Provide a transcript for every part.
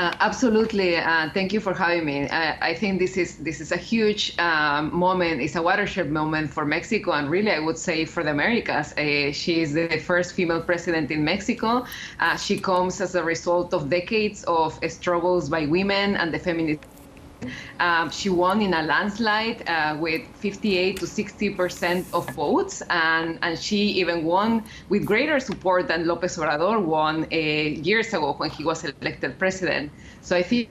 Absolutely. Thank you for having me. I think this is a huge moment. It's a watershed moment for Mexico, and really, I would say for the Americas. She is the first female president in Mexico. She comes as a result of decades of struggles by women and the feminist. She won in a landslide with 58 to 60% of votes, and she even won with greater support than Lopez Obrador won years ago when he was elected president. So I think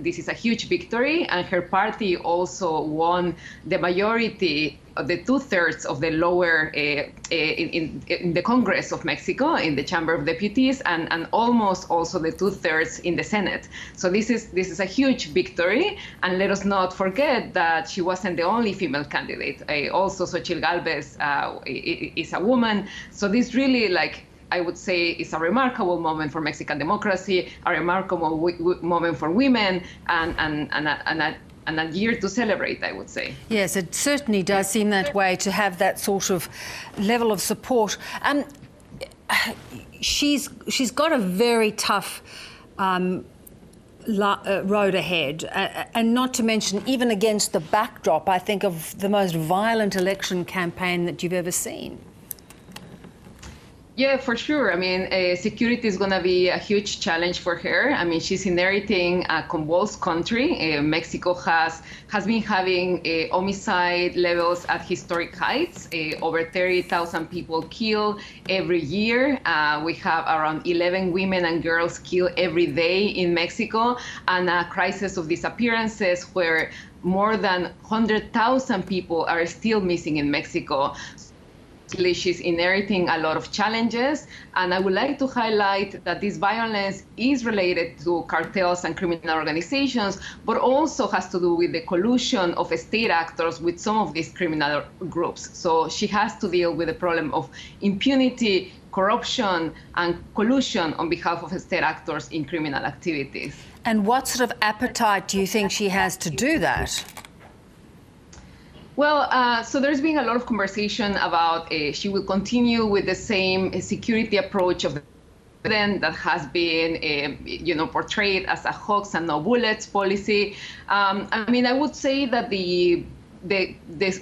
this is a huge victory, and her party also won the majority of the 2/3 of the lower in the Congress of Mexico, in the Chamber of Deputies, and almost also the 2/3 in the Senate. So this is a huge victory, and let us not forget that she wasn't the only female candidate. Also, Xochitl Gálvez is a woman. So this really, I would say, is a remarkable moment for Mexican democracy, a remarkable moment for women, and a year to celebrate, I would say. Yes, it certainly does seem that way, to have that sort of level of support. She's got a very tough road ahead, and not to mention, even against the backdrop, I think, of the most violent election campaign that you've ever seen. Yeah, for sure. I mean, security is going to be a huge challenge for her. I mean, she's inheriting a convulsed country. Mexico has been having homicide levels at historic heights. Over 30,000 people killed every year. We have around 11 women and girls killed every day in Mexico, and a crisis of disappearances where more than 100,000 people are still missing in Mexico. She's inheriting a lot of challenges, and I would like to highlight that this violence is related to cartels and criminal organizations, but also has to do with the collusion of state actors with some of these criminal groups. So she has to deal with the problem of impunity, corruption, and collusion on behalf of state actors in criminal activities. And what sort of appetite do you think she has to do that? Well, so there's been a lot of conversation about she will continue with the same security approach of the president that has been, portrayed as a hoax and no bullets policy. I mean, I would say that the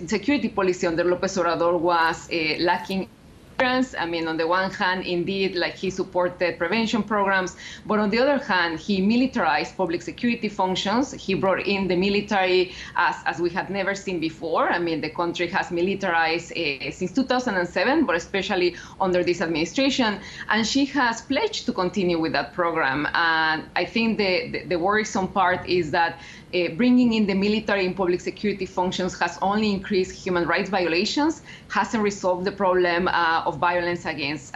security policy under Lopez Obrador was lacking. I mean, on the one hand, indeed, he supported prevention programs, but on the other hand, he militarized public security functions. He brought in the military as we had never seen before. I mean, the country has militarized since 2007, but especially under this administration, and she has pledged to continue with that program. And I think the worrisome part is that bringing in the military in public security functions has only increased human rights violations, hasn't resolved the problem of violence against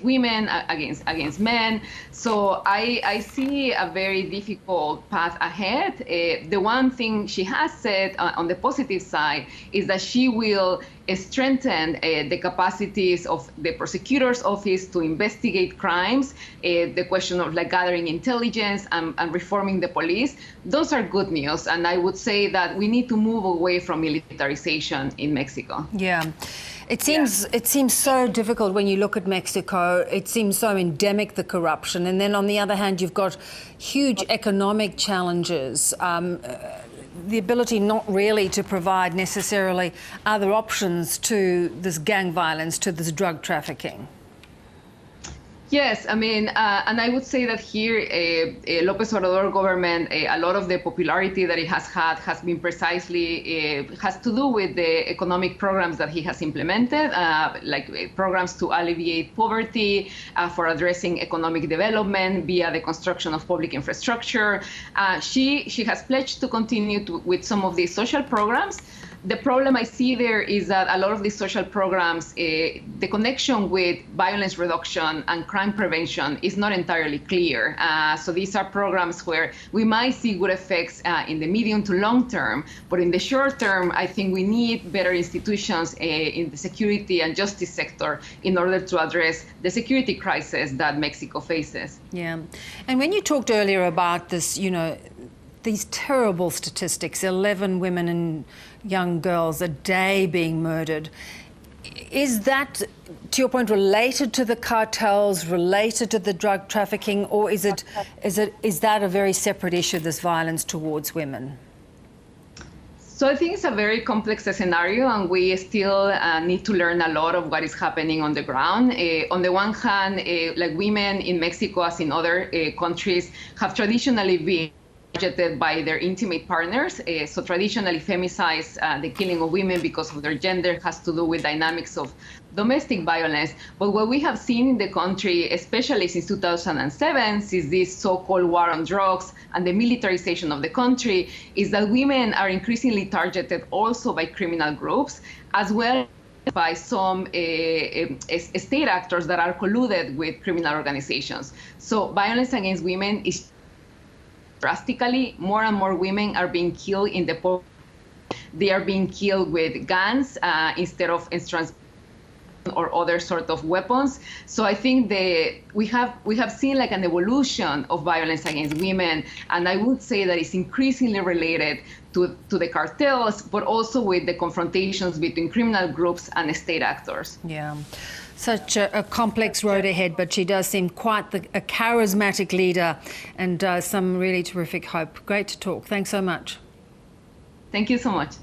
women, against men. So I see a very difficult path ahead. The one thing she has said on the positive side is that she will strengthen the capacities of the prosecutor's office to investigate crimes, the question of gathering intelligence and reforming the police. Those are good news, and I would say that we need to move away from militarization in Mexico. Yeah. It seems so difficult when you look at Mexico. It seems so endemic, the corruption. And then on the other hand, you've got huge economic challenges, the ability not really to provide necessarily other options to this gang violence, to this drug trafficking. Yes, I mean, and I would say that here, Lopez Obrador government, a lot of the popularity that it has had has been precisely, has to do with the economic programs that he has implemented, programs to alleviate poverty, for addressing economic development via the construction of public infrastructure. She has pledged to continue with some of these social programs. The problem I see there is that a lot of these social programs, the connection with violence reduction and crime prevention is not entirely clear. So these are programs where we might see good effects in the medium to long term, but in the short term, I think we need better institutions in the security and justice sector in order to address the security crisis that Mexico faces. Yeah, and when you talked earlier about this, these terrible statistics, 11 women and young girls a day being murdered. Is that, to your point, related to the cartels, related to the drug trafficking, or is that a very separate issue, this violence towards women? So I think it's a very complex scenario, and we still need to learn a lot of what is happening on the ground. On the one hand, like women in Mexico, as in other countries, have traditionally been targeted by their intimate partners. So traditionally femicide the killing of women because of their gender has to do with dynamics of domestic violence. But what we have seen in the country, especially since 2007, since this so-called war on drugs and the militarization of the country, is that women are increasingly targeted also by criminal groups, as well as by some state actors that are colluded with criminal organizations. So violence against women is drastically. More and more women are being killed in the they are being killed with guns instead of or other sort of weapons. So I think we have seen like an evolution of violence against women, and I would say that it's increasingly related to the cartels, but also with the confrontations between criminal groups and state actors. Yeah. Such a complex road ahead, but she does seem quite a charismatic leader, and some really terrific hope. Great to talk. Thanks so much. Thank you so much.